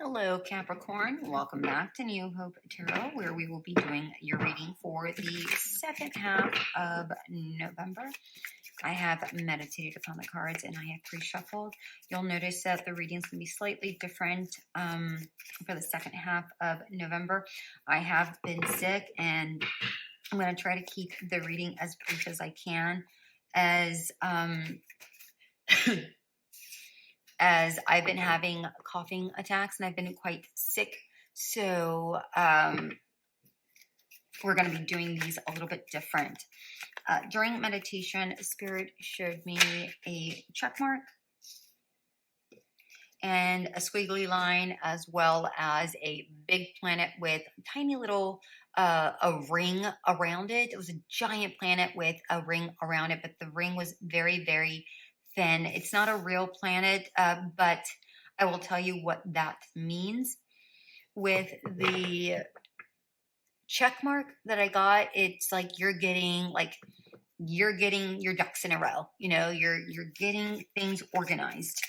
Hello, Capricorn. Welcome back to New Hope Tarot, where we will be doing your reading for the second half of November. I have meditated upon the cards and I have pre-shuffled. You'll notice that the readings can be slightly different for the second half of November. I have been sick and I'm going to try to keep the reading as brief as I can as I've been having coughing attacks and I've been quite sick. So we're going to be doing these a little bit different. During meditation, Spirit showed me a check mark and a squiggly line, as well as a big planet with tiny little a ring around it. It was a giant planet with a ring around it, but the ring was very, very thin. It's not a real planet, but I will tell you what that means. With the check mark that I got, it's like you're getting your ducks in a row. You know, you're getting things organized.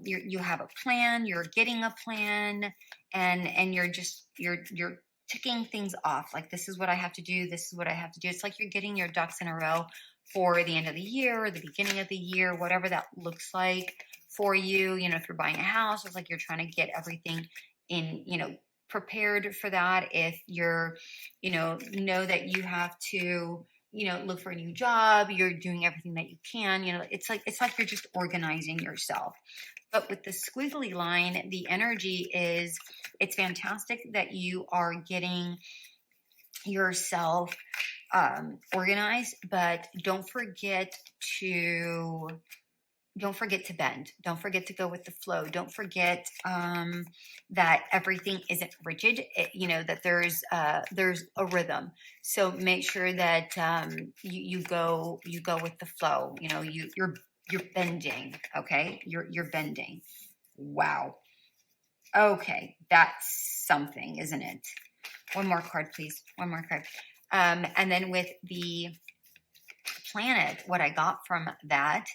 You have a plan. You're getting a plan, and you're ticking things off. Like, this is what I have to do. This is what I have to do. It's like you're getting your ducks in a row for the end of the year or the beginning of the year, whatever that looks like for you. You know, if you're buying a house, it's like you're trying to get everything in, prepared for that. If you're, know that you have to, look for a new job, you're doing everything that you can, it's like you're just organizing yourself. But with the squiggly line, the energy is, it's fantastic that you are getting yourself organized, but don't forget to bend. Don't forget to go with the flow. Don't forget that everything isn't rigid. That there's a rhythm. So make sure that you go with the flow. You're bending. Okay, you're bending. Wow. Okay, that's something, isn't it? One more card, please. One more card. And then with the planet, what I got from that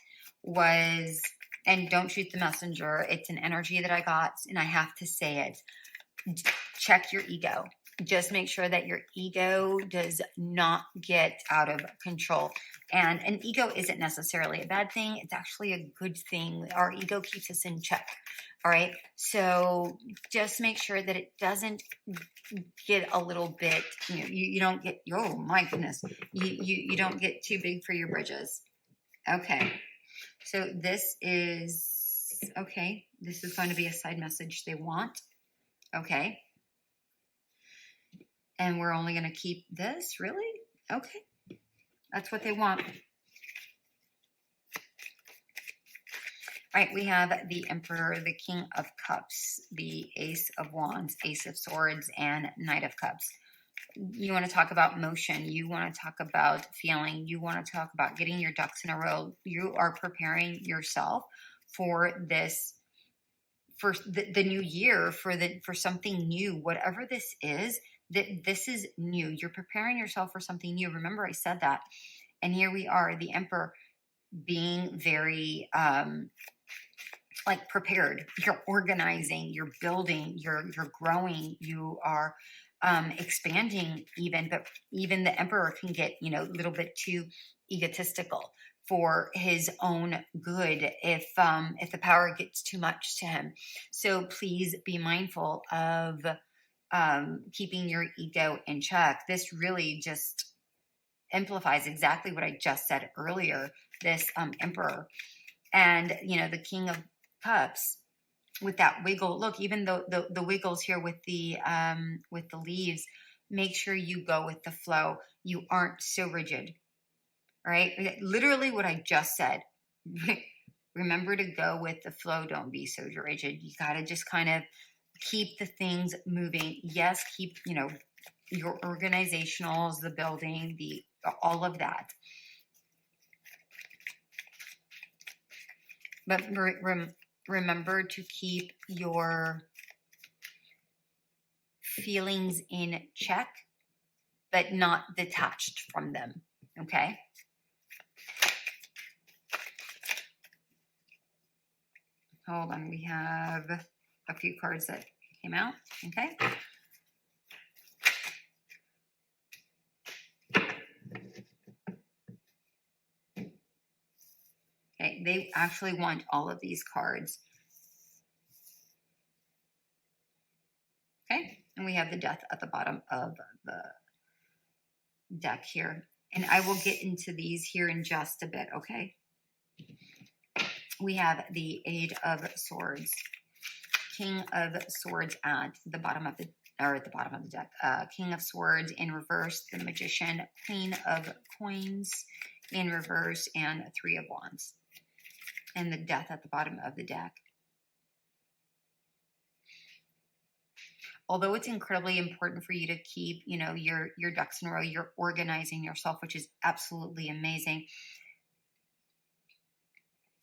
was, and don't shoot the messenger, it's an energy that I got, and I have to say it. Check your ego. Just make sure that your ego does not get out of control. And an ego isn't necessarily a bad thing. It's actually a good thing. Our ego keeps us in check. All right. So just make sure that it doesn't get a little bit, you don't get, oh my goodness, you don't get too big for your bridges. Okay. So this is, okay. This is going to be a side message they want. Okay. And we're only going to keep this, really? Okay. That's what they want. All right, we have the Emperor, the King of Cups, the Ace of Wands, Ace of Swords, and Knight of Cups. You want to talk about motion. You want to talk about feeling. You want to talk about getting your ducks in a row. You are preparing yourself for this, for the new year, for something new, whatever this is. This is new. You're preparing yourself for something new. Remember, I said that. And here we are, the Emperor, being very prepared. You're organizing, you're building, you're growing, you are expanding even. But even the Emperor can get, a little bit too egotistical for his own good if the power gets too much to him. So please be mindful of keeping your ego in check. This really just amplifies exactly what I just said earlier, this Emperor. And, the King of Cups with that wiggle. Look, even though the wiggles here with the leaves, make sure you go with the flow. You aren't so rigid. All right. Literally what I just said. Remember to go with the flow. Don't be so rigid. You got to just kind of keep the things moving. Yes, keep, your organizationals, the building, all of that. But remember to keep your feelings in check, but not detached from them. Okay? Hold on. We have a few cards that came out. Okay. Okay, they actually want all of these cards. Okay, and we have the Death at the bottom of the deck here. And I will get into these here in just a bit, okay? We have the Eight of Swords, King of Swords at the bottom of the deck, King of Swords in reverse, the Magician, Queen of Coins in reverse, and Three of Wands, and the Death at the bottom of the deck. Although it's incredibly important for you to keep, your ducks in a row, you're organizing yourself, which is absolutely amazing.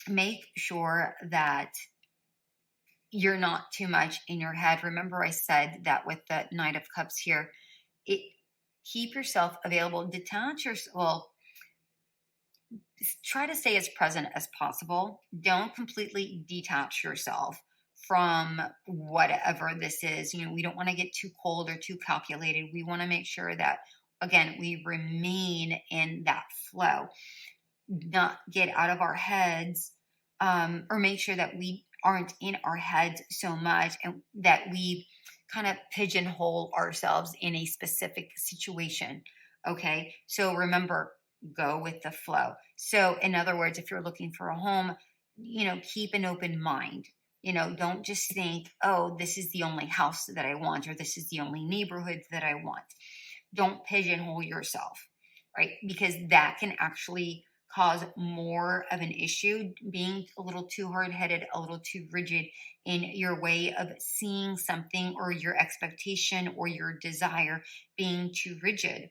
Make sure that you're not too much in your head. Remember, I said that with the Knight of Cups here, keep yourself available, detach yourself. Well, try to stay as present as possible. Don't completely detach yourself from whatever this is. We don't want to get too cold or too calculated. We want to make sure that, again, we remain in that flow, not get out of our heads, or make sure that we aren't in our heads so much and that we kind of pigeonhole ourselves in a specific situation. Okay. So remember, go with the flow. So in other words, if you're looking for a home, keep an open mind. Don't just think, oh, this is the only house that I want, or this is the only neighborhood that I want. Don't pigeonhole yourself, right? Because that can actually cause more of an issue, being a little too hard-headed, a little too rigid in your way of seeing something, or your expectation or your desire being too rigid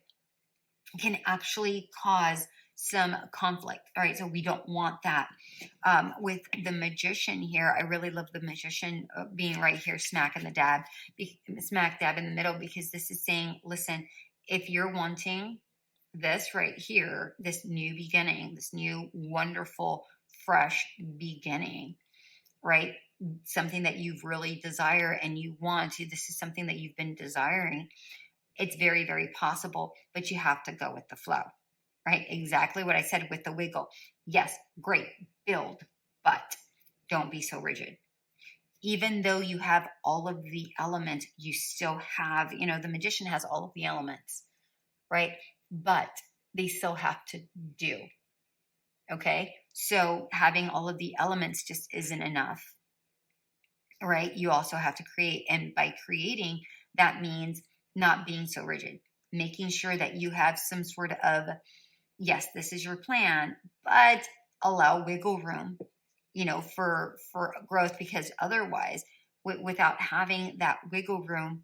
can actually cause some conflict. All right, so we don't want that. With the Magician here, I really love the Magician being right here, smack dab in the middle, because this is saying, listen, if you're wanting this right here, this new beginning, this new wonderful, fresh beginning, right? Something that you've really desire and you want to, this is something that you've been desiring. It's very, very possible, but you have to go with the flow, right? Exactly what I said with the wiggle. Yes, great, build, but don't be so rigid. Even though you have all of the elements, you still have, the Magician has all of the elements, right? But they still have to do. Okay. So having all of the elements just isn't enough, right? You also have to create. And by creating, that means not being so rigid, making sure that you have some sort of, yes, this is your plan, but allow wiggle room, for growth, because otherwise, without having that wiggle room,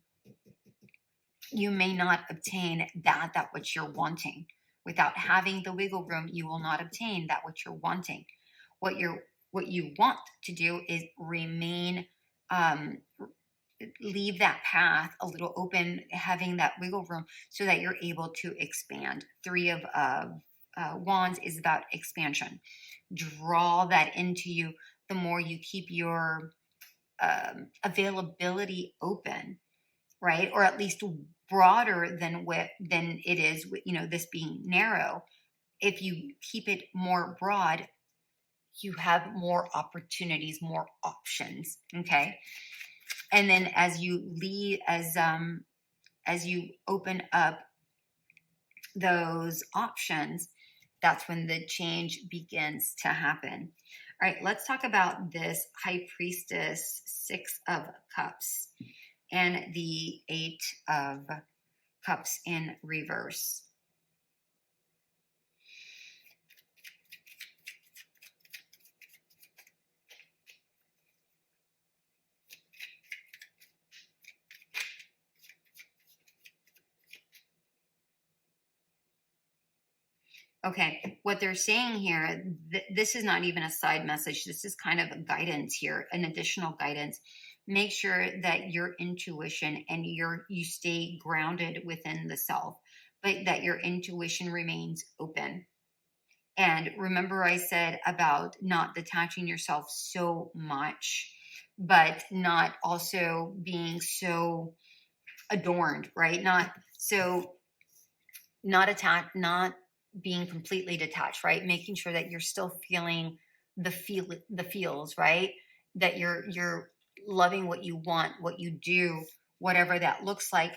you may not obtain that which you're wanting. Without having the wiggle room, you will not obtain that which you're wanting. What you want to do is remain, leave that path a little open, having that wiggle room so that you're able to expand. Three of Wands is about expansion. Draw that into you. The more you keep your availability open, right? Or at least broader than it is, this being narrow. If you keep it more broad, you have more opportunities, more options. Okay. And then as you open up those options, that's when the change begins to happen. All right, let's talk about this High Priestess, Six of Cups, and the Eight of Cups in reverse. Okay, what they're saying here, this is not even a side message. This is kind of a guidance here, an additional guidance. Make sure that your intuition and you stay grounded within the self, but that your intuition remains open. And remember, I said about not detaching yourself so much, but not also being so adorned, right? Not so, not attached, not being completely detached, right? Making sure that you're still feeling the feels, right? That you're loving what you want, what you do, whatever that looks like,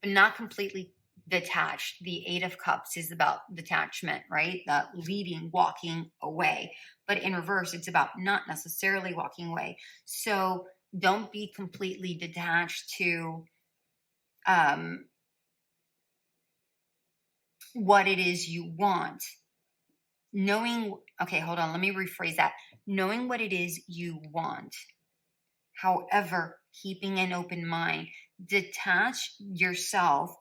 but not completely detached. The Eight of Cups is about detachment, right? The leaving, walking away. But in reverse, it's about not necessarily walking away. So don't be completely detached to um, what it is you want. Knowing, okay, hold on, let me rephrase that. Knowing what it is you want, however, keeping an open mind, detach yourself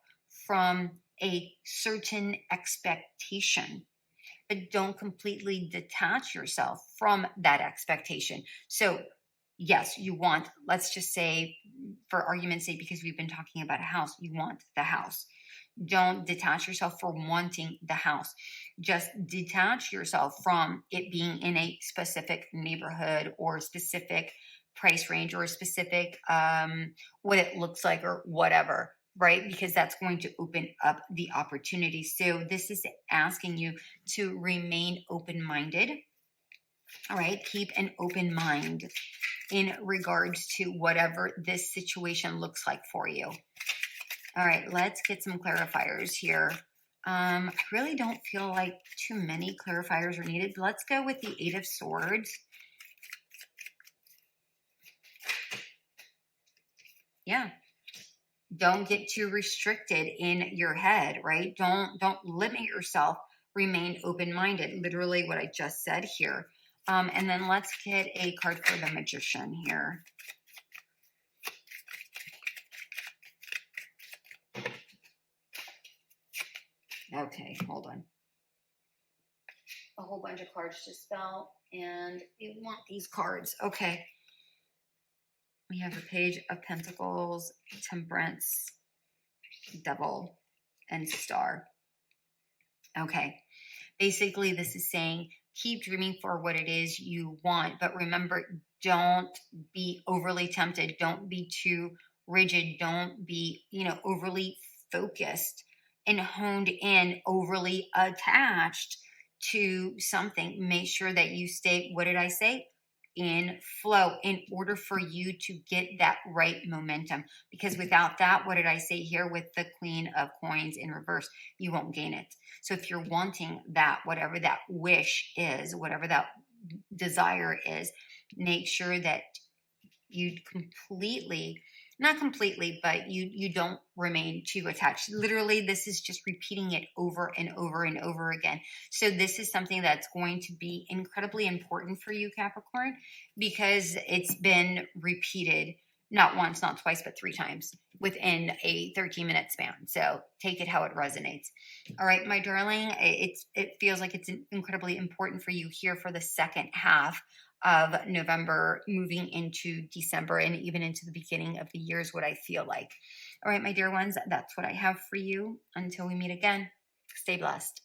from a certain expectation, but don't completely detach yourself from that expectation. So, yes, you want, let's just say, for argument's sake, because we've been talking about a house, you want the house. Don't detach yourself from wanting the house. Just detach yourself from it being in a specific neighborhood or specific price range or a specific what it looks like or whatever, right? Because that's going to open up the opportunity. So this is asking you to remain open-minded. All right, keep an open mind in regards to whatever this situation looks like for you. All right, let's get some clarifiers here. I really don't feel like too many clarifiers are needed. Let's go with the Eight of Swords. Yeah. Don't get too restricted in your head, right? Don't limit yourself. Remain open-minded. Literally what I just said here. And then let's get a card for the Magician here. Okay, hold on. A whole bunch of cards just fell, and we want these cards. Okay. We have a Page of Pentacles, Temperance, Devil, and Star. Okay. Basically, this is saying keep dreaming for what it is you want, but remember, don't be overly tempted. Don't be too rigid. Don't be, overly focused and honed in, overly attached to something. Make sure that you stay, what did I say? In flow, in order for you to get that right momentum. Because without that, what did I say here with the Queen of Coins in reverse? You won't gain it. So if you're wanting that, whatever that wish is, whatever that desire is, make sure that you completely, not completely, but you don't remain too attached. Literally, this is just repeating it over and over and over again. So this is something that's going to be incredibly important for you, Capricorn, because it's been repeated not once, not twice, but 3 times within a 13-minute span. So take it how it resonates. All right, my darling, it feels like it's incredibly important for you here for the second half of November, moving into December, and even into the beginning of the year is what I feel like. All right, my dear ones, that's what I have for you. Until we meet again, stay blessed.